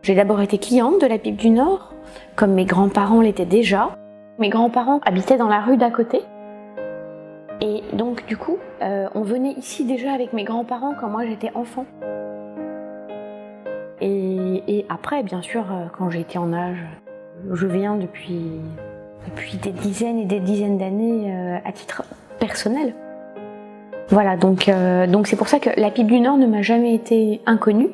J'ai d'abord été cliente de la Pipe du Nord, comme mes grands-parents l'étaient déjà. Mes grands-parents habitaient dans la rue d'à côté. Et donc du coup, on venait ici déjà avec mes grands-parents quand moi j'étais enfant. Et après, bien sûr, quand j'ai été en âge, je viens depuis des dizaines et des dizaines d'années à titre personnel. Voilà, donc c'est pour ça que la Pipe du Nord ne m'a jamais été inconnue.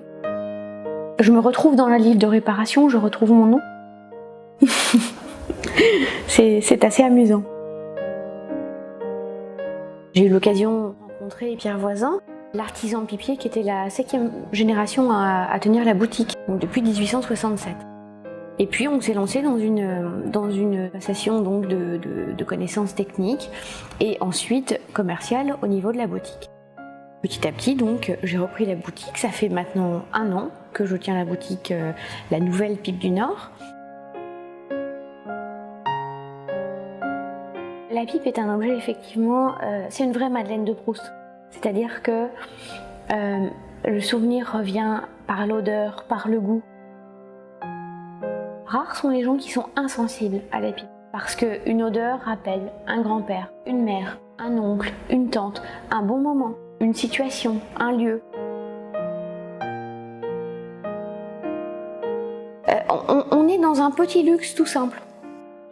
Je me retrouve dans le livre de réparation, je retrouve mon nom. C'est assez amusant. J'ai eu l'occasion de rencontrer Pierre Voisin, l'artisan pipier qui était la 5e génération à tenir la boutique, donc depuis 1867. Et puis on s'est lancé dans une passation donc de connaissances techniques et ensuite commerciales au niveau de la boutique. Petit à petit donc j'ai repris la boutique, ça fait maintenant 1 an que je tiens la boutique, la nouvelle Pipe du Nord. La pipe est un objet effectivement, c'est une vraie Madeleine de Proust. C'est-à-dire que le souvenir revient par l'odeur, par le goût. Rares sont les gens qui sont insensibles à la pipe. Parce qu'une odeur rappelle un grand-père, une mère, un oncle, une tante, un bon moment, une situation, un lieu. On est dans un petit luxe tout simple.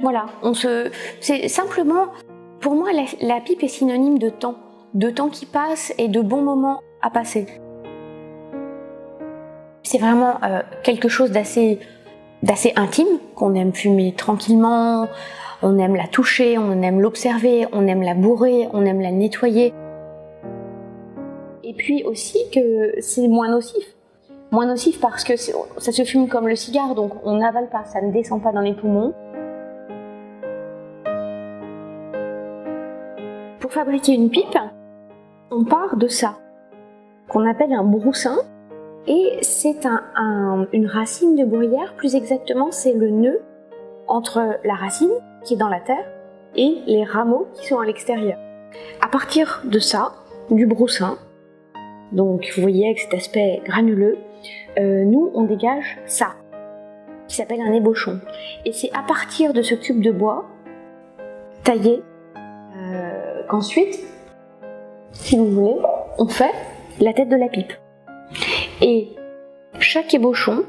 Voilà, c'est simplement, pour moi, la pipe est synonyme de temps qui passe et de bons moments à passer. C'est vraiment quelque chose d'assez intime, qu'on aime fumer tranquillement, on aime la toucher, on aime l'observer, on aime la bourrer, on aime la nettoyer. Et puis aussi que c'est moins nocif. Moins nocif parce que ça se fume comme le cigare, donc on n'avale pas, ça ne descend pas dans les poumons. Pour fabriquer une pipe, on part de ça, qu'on appelle un broussin, et c'est une racine de bruyère, plus exactement c'est le nœud entre la racine qui est dans la terre et les rameaux qui sont à l'extérieur. À partir de ça, du broussin, donc vous voyez avec cet aspect granuleux, nous on dégage ça, qui s'appelle un ébauchon. Et c'est à partir de ce cube de bois, taillé, qu'ensuite, si vous voulez, on fait la tête de la pipe. Et chaque ébauchon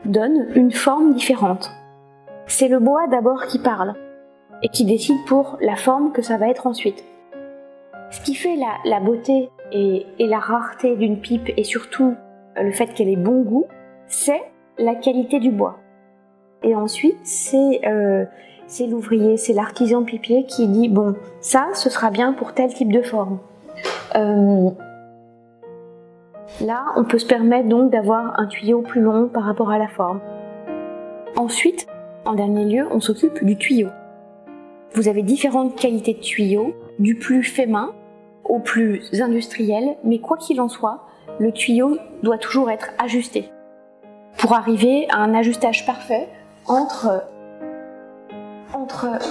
donne une forme différente. C'est le bois d'abord qui parle et qui décide pour la forme que ça va être ensuite. Ce qui fait la beauté et la rareté d'une pipe et surtout le fait qu'elle ait bon goût, c'est la qualité du bois. Et ensuite, c'est l'ouvrier, c'est l'artisan pipier qui dit bon, ça, ce sera bien pour tel type de forme. Là, on peut se permettre donc d'avoir un tuyau plus long par rapport à la forme. Ensuite, en dernier lieu, on s'occupe du tuyau. Vous avez différentes qualités de tuyaux, du plus fait main au plus industriel, mais quoi qu'il en soit, le tuyau doit toujours être ajusté pour arriver à un ajustage parfait entre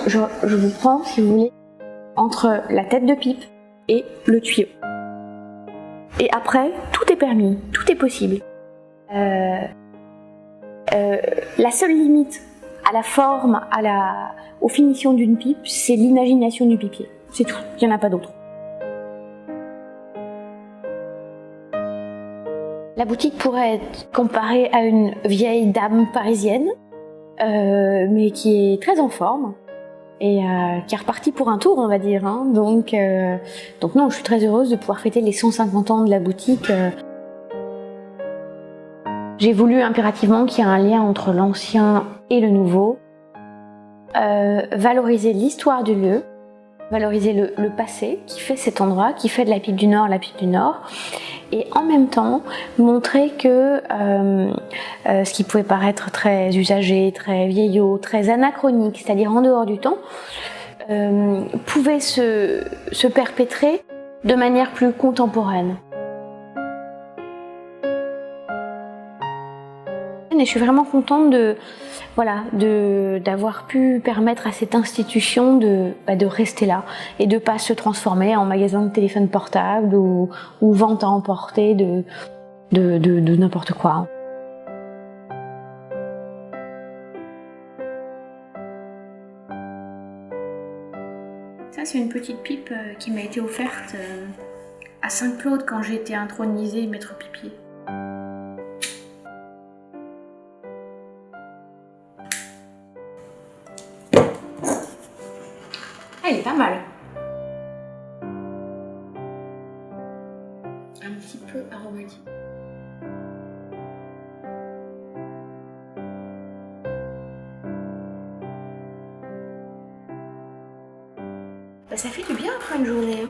je vous prends si vous voulez, entre la tête de pipe et le tuyau. Et après, tout est permis, tout est possible. La seule limite à la forme, aux finitions d'une pipe, c'est l'imagination du pipier. C'est tout, il n'y en a pas d'autre. La boutique pourrait être comparée à une vieille dame parisienne, mais qui est très en forme et qui est repartie pour un tour, on va dire. Hein. Donc non, je suis très heureuse de pouvoir fêter les 150 ans de la boutique. J'ai voulu impérativement qu'il y ait un lien entre l'ancien et le nouveau, valoriser l'histoire du lieu, valoriser le passé qui fait cet endroit, qui fait de la Pipe du Nord la Pipe du Nord, et en même temps montrer que ce qui pouvait paraître très usagé, très vieillot, très anachronique, c'est-à-dire en dehors du temps, pouvait se perpétrer de manière plus contemporaine. Et je suis vraiment contente d'avoir pu permettre à cette institution de rester là et de ne pas se transformer en magasin de téléphone portable ou vente à emporter de n'importe quoi. Ça, c'est une petite pipe qui m'a été offerte à Saint-Claude quand j'ai été intronisée maître pipier. Ah, elle est pas mal. Un petit peu aromatique. Bah, ça fait du bien après une journée.